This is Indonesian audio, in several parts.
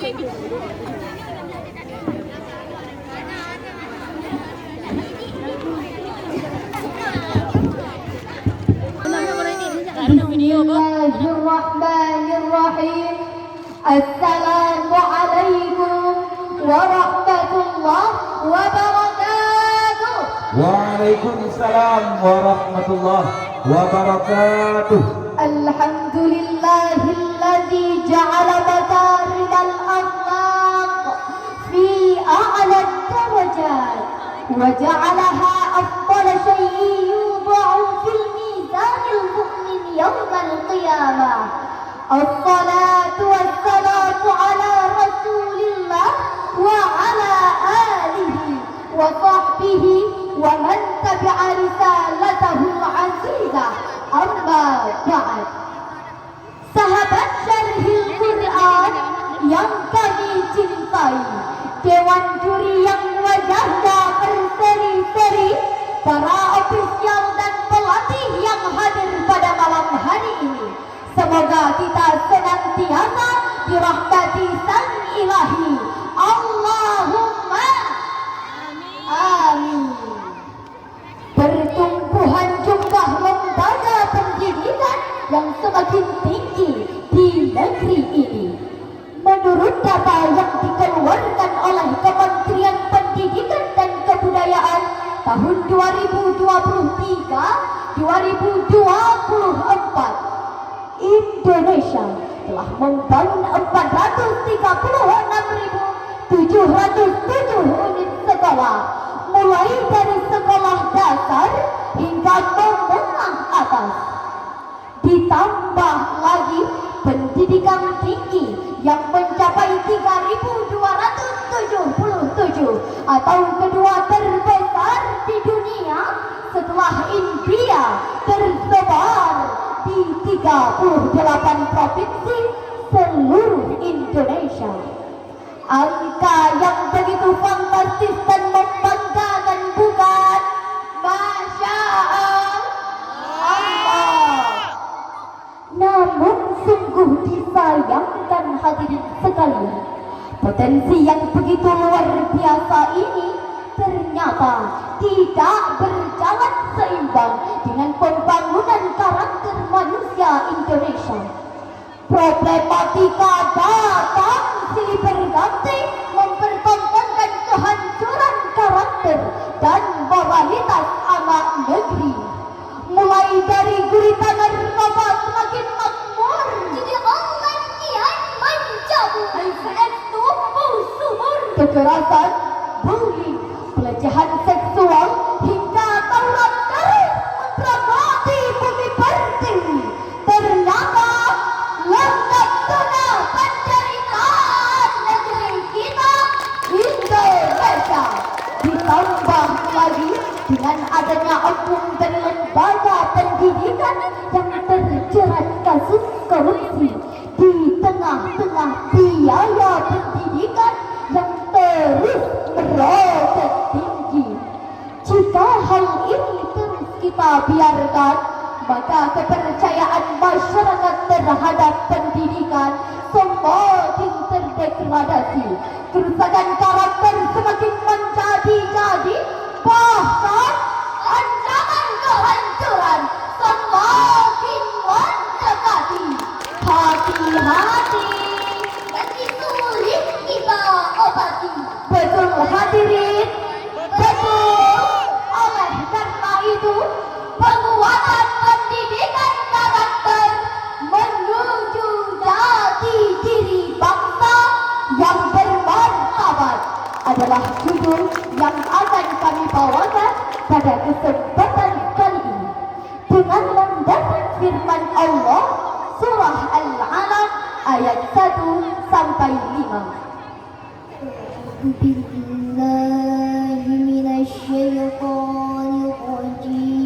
Bismillahirrahmanirrahim. Assalamualaikum warahmatullahi wabarakatuh. Waalaikumsalam warahmatullahi wabarakatuh. Alhamdulillahilladzi ja'ala makarimul akhlaq fi a'la darajat wa ja'alaha afdal syai'in yudha'u fil mizanil mu'min yawmal qiyamah. Assalatu wassalamu ala rasulillah wa ala alihi wa sahbihi wa man tabi'a risalatahu azizah. Amma ba'd. Sahabat Syarhil Quran yang kami cintai, Dewan Juri yang wajahnya berseri-seri, para ofisial dan pelatih yang hadir pada malam hari ini, semoga kita senantiasa dirahmati Sang Ilahi. Allahumma amin. Pertumbuhan jumlah lembaga pendidikan yang semakin tinggi di negeri ini. Menurut data yang dikeluarkan oleh Kementerian Pendidikan dan Kebudayaan tahun 2023-2024, Indonesia telah membangun 436.707 unit sekolah, mulai dari sekolah dasar hingga menengah atas. Ditambah lagi pendidikan tinggi yang mencapai 3.277 atau kedua terbesar di dunia setelah India, tersebar di 38 provinsi seluruh Indonesia. Angka yang begitu fantastis dan membanggakan, bukan? Masya Allah. Namun sungguh disayangkan hadirin sekalian, potensi yang begitu luar biasa ini ternyata tidak berjalan seimbang dengan pembangunan karakter manusia Indonesia. Problematika datang silih berganti mempertontonkan kehancuran karakter dan moralitas anak negeri. Mulai dari gurita narkoba semakin makmur, jadi online kian mencabut, tumbuh subur, kekerasan, bullying, pelecehan seksual, hingga tawuran terus memprovokasi bumi pertiwi. Ternyata lengkap sudah penderitaan negeri kita Indonesia. Ditambah lagi dengan adanya oknum dari lembaga pendidikan yang terjerat kasus korupsi di tengah-tengah biaya pendidikan yang terus merosot tinggi. Jika hal ini terus kita biarkan, maka kepercayaan masyarakat terhadap pendidikan semakin terdegradasi. Kerusakan karakter semakin menjadi-jadi, bahkan ancaman kehancuran semakin mendekati. Hati-hati, nanti sulit kita obati. Betul hadirin? Betul. Oleh karena itu, penguatan pendidikan karakter menuju jati diri bangsa yang bermartabat adalah judul yang akan kami bawakan pada kesempatan kali ini dengan landasan firman Allah surah Al-Alaq ayat 1 sampai 5. Billahi minasyaitonir rajim.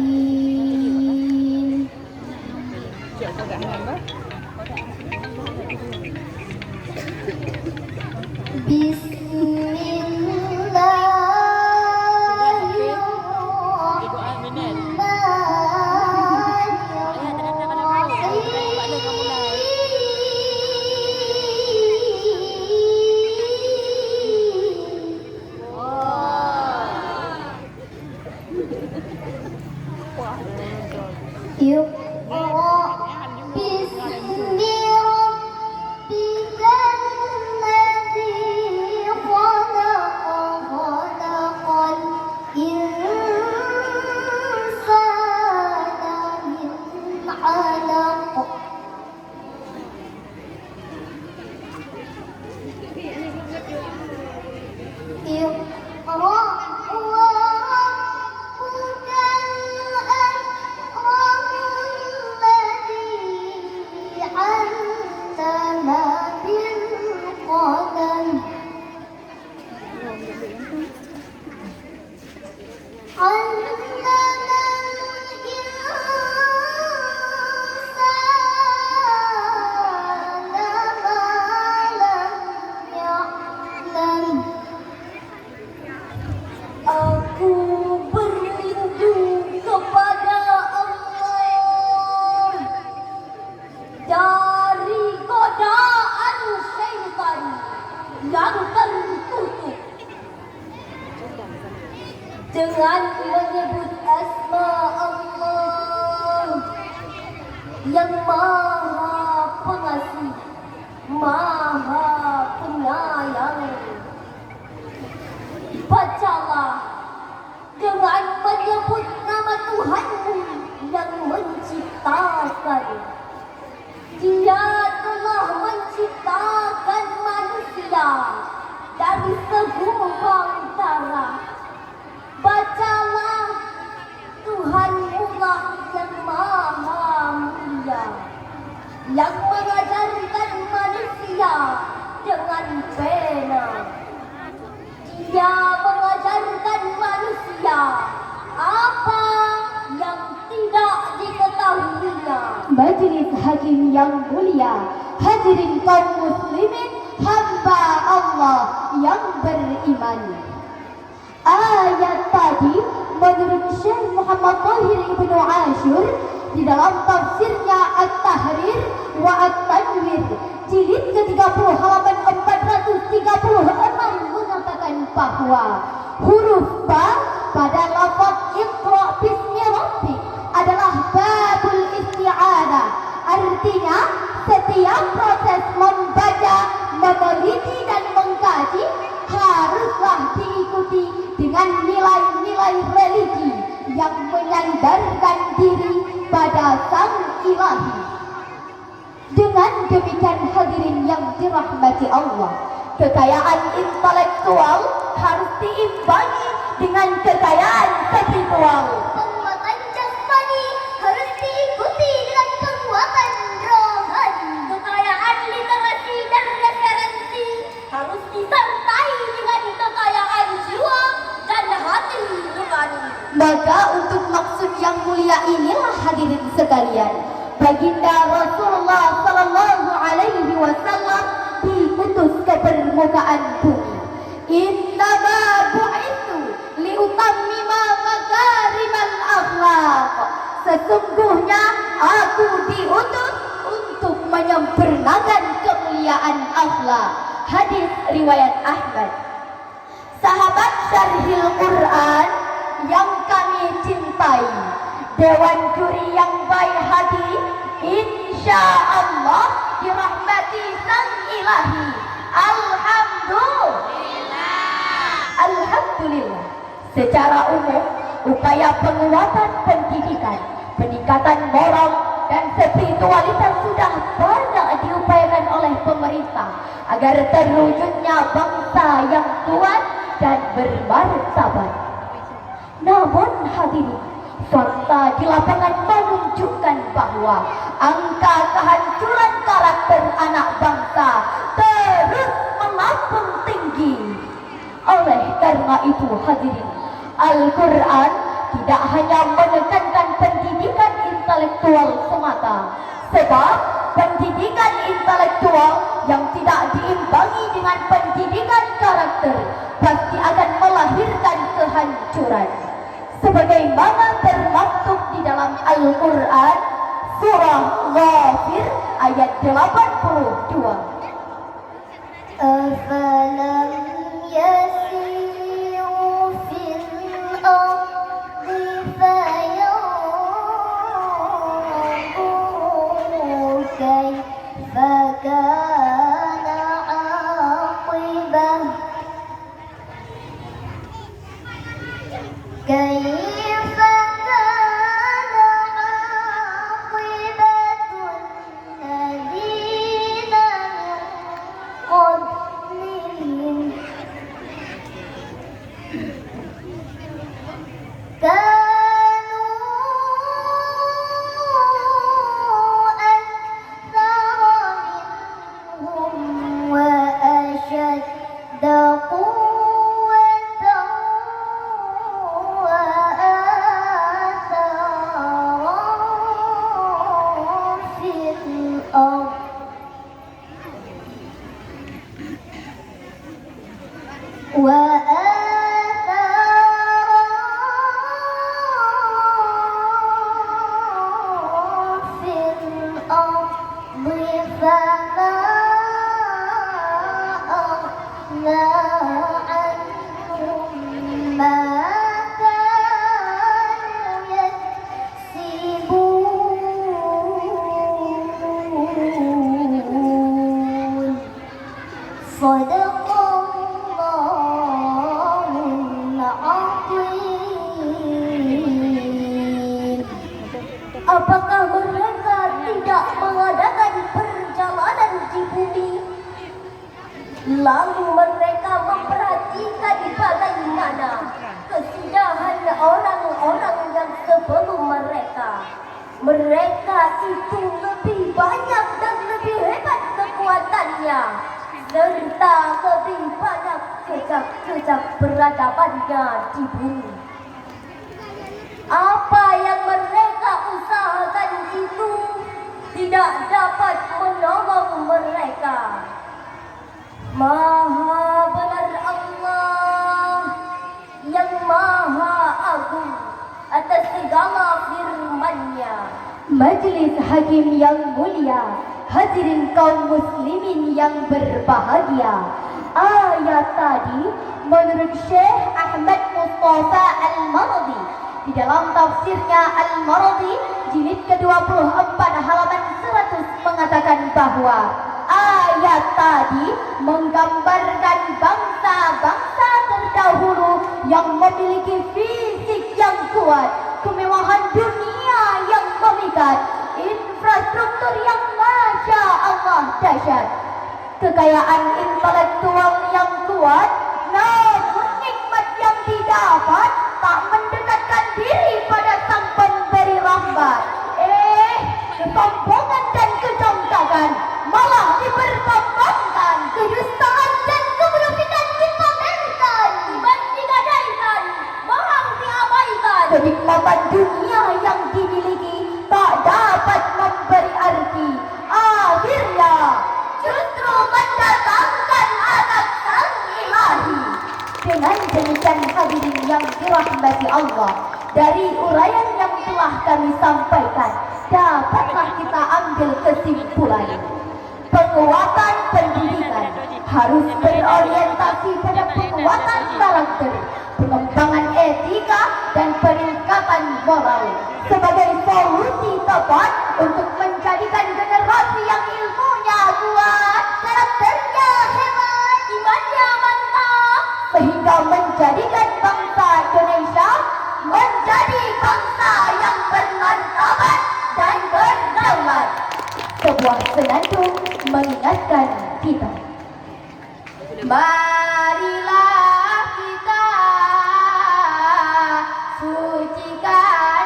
yang tertutup. Dengan menyebut asma Allah yang Maha Pengasih, Maha Penyayang. Bacalah dengan menyebut nama Tuhanmu yang menciptakan. Dia telah menciptakan manusia dari segumpal darah. Bacalah, Tuhanmu lah yang Maha Mulia, yang mengajarkan manusia dengan pena. Dia mengajarkan manusia apa yang tidak diketahuinya. Majelis Hakim yang mulia, hadirin kaum muslimin, hamba Allah yang beriman. Ayat tadi menurut Syekh Muhammad Tahir Ibnu Ashur di dalam tafsirnya At-Tahrir wa At-Tanwir jilid ke-30 halaman 436 mengatakan bahwa huruf ba pada lafaz Iqra bismi rabbik adalah babul isti'anah. Artinya setiap proses membaca, meneliti dan mengkaji haruslah diikuti dengan nilai-nilai religi yang menyandarkan diri pada Sang Ilahi. Dengan demikian hadirin yang dirahmati Allah, kekayaan intelektual harus diimbangi dengan kekayaan spiritual. Penguatan jasmani harus diikuti dengan penguatan rohani. Kekayaan literasi dan referensi harus disertai dengan kekayaan jiwa dan hati nurani. Maka untuk maksud yang mulia inilah hadirin sekalian, baginda Rasulullah sallallahu alaihi wasallam diutus ke permukaan bumi. Innama bu'itsu liutammima makarimal akhlaq. Sesungguhnya aku diutus untuk menyempurnakan kemuliaan akhlak. Hadis riwayat Ahmad. Sahabat Syarhil Quran yang kami cintai, Dewan Juri yang baik hati, insya Allah dirahmati Sang Ilahi. Alhamdulillah. Secara umum, upaya penguatan pendidikan, peningkatan moral dan spiritualitas sudah banyak diupayakan oleh pemerintah agar terwujudnya bangsa yang kuat dan bermartabat. Namun hadirin, fakta di lapangan menunjukkan bahwa angka kehancuran karakter anak bangsa terus melambung tinggi. Oleh karena itu hadirin, Al-Quran tidak hanya menekankan pendidikan intelektual semata, sebab pendidikan intelektual yang tidak diimbangi dengan pendidikan karakter pasti akan melahirkan kehancuran. Sebagaimana termaktub di dalam Al-Quran surah Ghafir ayat 82. Afalam yasiru fil ardi fayanzuru kaifa kana aqibah كيف كان عاقبة الذين من قبلهم كانوا أكثر منهم وأشد قوة أغنى عنهم ما كانوا يكسبون صدق الله العظيم. Apakah mereka tidak mengadakan perjalanan di bumi? Lalu mereka memperhatikan bagaimana kesudahan orang-orang yang sebelum mereka. Mereka itu lebih banyak dan lebih hebat kekuatannya, serta lebih banyak jejak-jejak peradabannya di bumi. Apa yang mereka usahakan itu tidak dapat menolong mereka. Maha benar Allah yang Maha Agung atas segala firman-Nya. Majelis Hakim yang mulia, hadirin kaum muslimin yang berbahagia. Ayat tadi menurut Syekh Ahmad Mustafa Al-Maradi di dalam tafsirnya Al-Maradi jilid ke-24 halaman 100 mengatakan bahwa ayat tadi menggambarkan bangsa-bangsa terdahulu yang memiliki fisik yang kuat, kemewahan dunia yang memikat, infrastruktur yang Masya Allah dahsyat, kekayaan intelektual yang kuat, namun nikmat yang didapat tak mendekatkan diri pada sang pemberi rahmat. Kesombongan dan kejongkakan malah dipertontonkan, kedustaan dan kemunafikan dipamerkan, iman digadaikan, bohong diabaikan. Kenikmatan dunia yang dimiliki tak dapat memberi arti, akhirnya justru mendatangkan azab sang ilahi. Dengan demikian hadirin yang dirahmati Allah, dari uraian yang telah kami sampaikan, dapatlah kita ambil kesimpulan. Penguatan pendidikan harus berorientasi pada penguatan karakter, pengembangan etika, dan peningkatan moral sebagai solusi tepat untuk menjadikan generasi yang ilmunya kuat, karakternya hebat, imannya mantap, sehingga menjadikan bangsa Indonesia menjadi bangsa yang bermartabat dan berdaulat. Sebuah senandung mengingatkan kita, marilah kita sucikan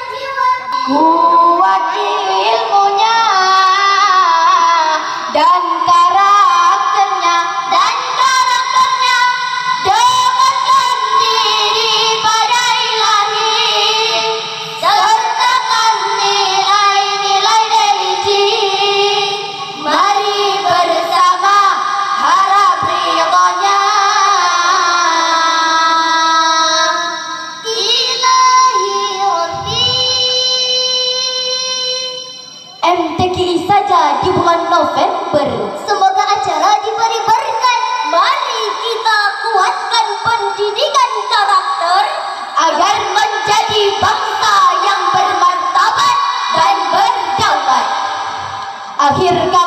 jiwa, kuat ilmunya dan karakternya, dekatkan diri pada ilahi, sertakan nilai-nilai religi. Mari bersama harap ridhonya. MTQI saja di bulan November. Semoga acara diberi berkat. Mari kita kuatkan pendidikan karakter agar menjadi bangsa yang bermartabat dan berdaulat. Akhir kata